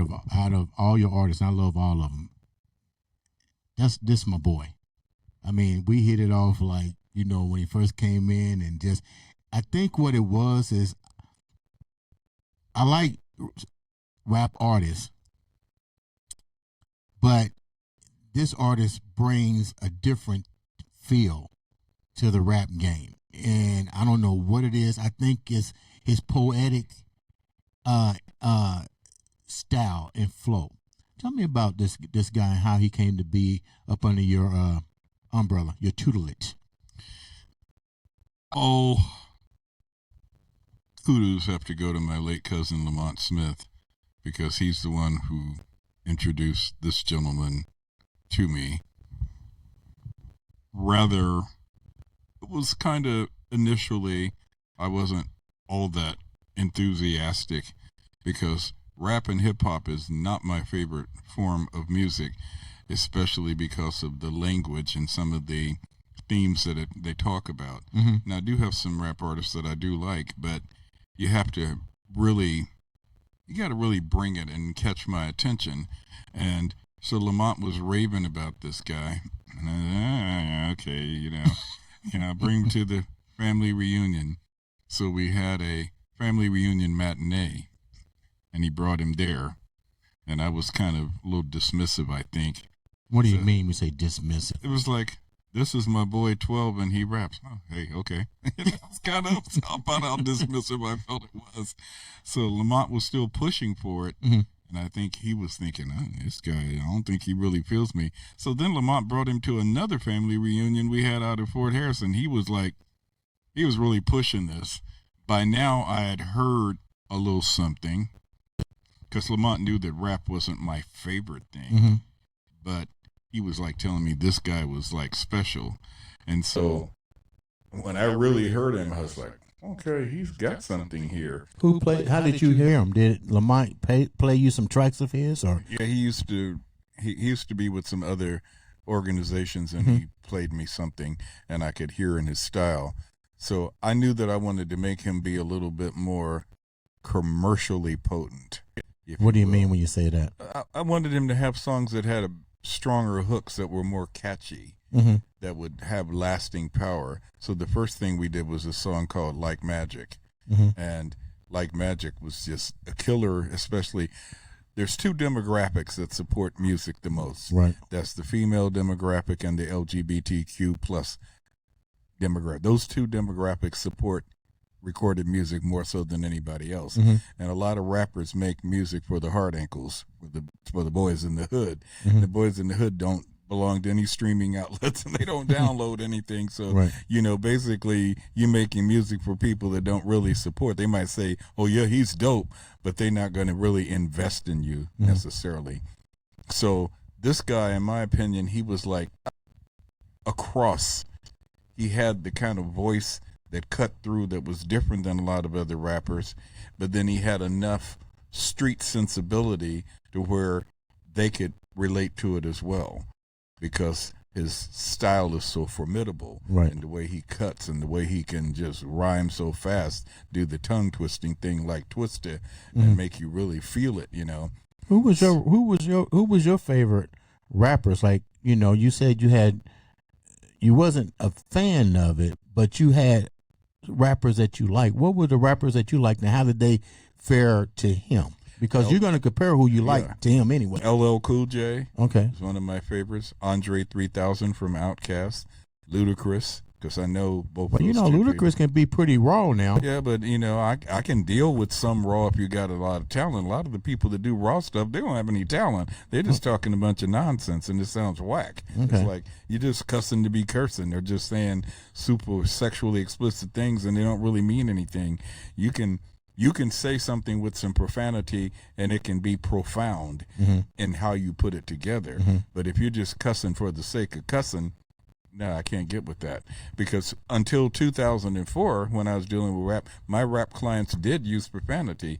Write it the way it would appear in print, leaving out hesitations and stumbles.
of all your artists, I love all of them. This my boy. I mean, we hit it off like, when he first came in, and just, I think what it was is, I like rap artists, but this artist brings a different feel to the rap game. And I don't know what it is. I think it's his poetic style and flow. Tell me about this guy and how he came to be up under your umbrella, your tutelage. Oh, kudos have to go to my late cousin Lamont Smith, because he's the one who introduced this gentleman to me. Rather, it was kind of initially, I wasn't all that enthusiastic, because rap and hip hop is not my favorite form of music, especially because of the language and some of the themes that they talk about. Mm-hmm. Now, I do have some rap artists that I do like, but you have to really, you got to really bring it and catch my attention. And so Lamont was raving about this guy. Okay, bring him to the family reunion. So we had a family reunion matinee, and he brought him there. And I was kind of a little dismissive, I think. What do you mean when you say dismissive? It was like, this is my boy 12 and he raps. Oh, hey, okay. That's kind of about how dismissive I felt it was. So Lamont was still pushing for it. Mm-hmm. And I think he was thinking, this guy, I don't think he really feels me. So then Lamont brought him to another family reunion we had out of Fort Harrison. He was really pushing this. By now I had heard a little something, because Lamont knew that rap wasn't my favorite thing. Mm-hmm. But he was like telling me this guy was like special. And so when I really heard him, I was like, okay, he's got something here. Who played? How did you hear him? Did Lamont play you some tracks of his, or? Yeah, he used to be with some other organizations, and Mm-hmm. he played me something, and I could hear in his style. So I knew that I wanted to make him be a little bit more commercially potent. What do you mean when you say that? I wanted him to have songs that had stronger hooks, that were more catchy, Mm-hmm. that would have lasting power. So the first thing we did was a song called Like Magic. Mm-hmm. And Like Magic was just a killer, especially, there's two demographics that support music the most. Right. That's the female demographic and the LGBTQ plus demographic. Those two demographics support recorded music more so than anybody else. Mm-hmm. And a lot of rappers make music for the hard ankles, for the boys in the hood. Mm-hmm. The boys in the hood don't belong to any streaming outlets, and they don't download anything. So, Right. Basically you're making music for people that don't really support. They might say, oh yeah, he's dope, but they're not going to really invest in you necessarily. So this guy, in my opinion, he was like a cross. He had the kind of voice that cut through, that was different than a lot of other rappers, but then he had enough street sensibility to where they could relate to it as well, because his style is so formidable. Right. And the way he cuts, and the way he can just rhyme so fast, do the tongue twisting thing like Twister, and make you really feel it, Who was your favorite rappers? Like, you said you wasn't a fan of it, but you had rappers that you like. What were the rappers that you liked, and how did they fare to him? Because you're going to compare who you like to him anyway. LL Cool J. Okay. is one of my favorites. Andre 3000 from Outkast. Ludacris, because I know both. But those two Ludacris people. can be pretty raw now. Yeah, but I can deal with some raw if you got a lot of talent. A lot of the people that do raw stuff, they don't have any talent. They're just talking a bunch of nonsense, and it sounds whack. Okay. It's like you're just cussing to be cursing. They're just saying super sexually explicit things, and they don't really mean anything. You can say something with some profanity, and it can be profound in how you put it together. But if you're just cussing for the sake of cussing, no, I can't get with that. Because until 2004, when I was dealing with rap, my rap clients did use profanity,